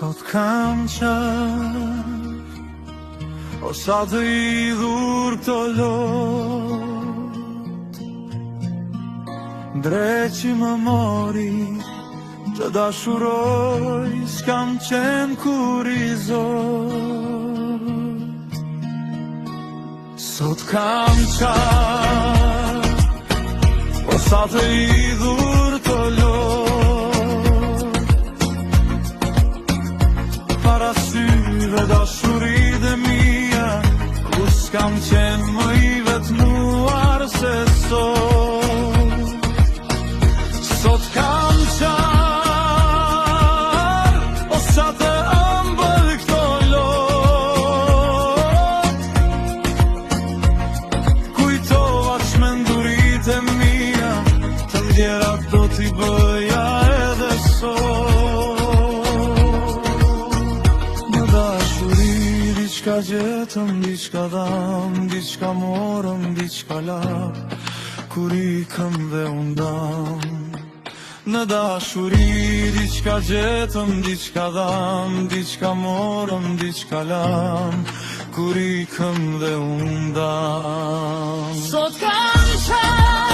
Sot kam qef, o sa të idhur këto lot, dreqi më mori, që dashuroj, s'kam qenë kur i zot. Sot kam qef, o sa të idhur këto lot, para syve dashurit e mia, ku s'kam qenë më i vetmuar se sot. Sot kam qef, o sa të ëmbël këto lot, kujtova çmendurit e mia, të ndjerat do t'i bëja edhe sot. Në dashuri diçka gjetëm, diçka dham, diçka morëm, diçka lap, kur ikëm dhe undam. Në dashuri diçka gjetëm, diçka dham, diçka morëm, diçka lam, kur ikëm dhe undam. Sot kam qef,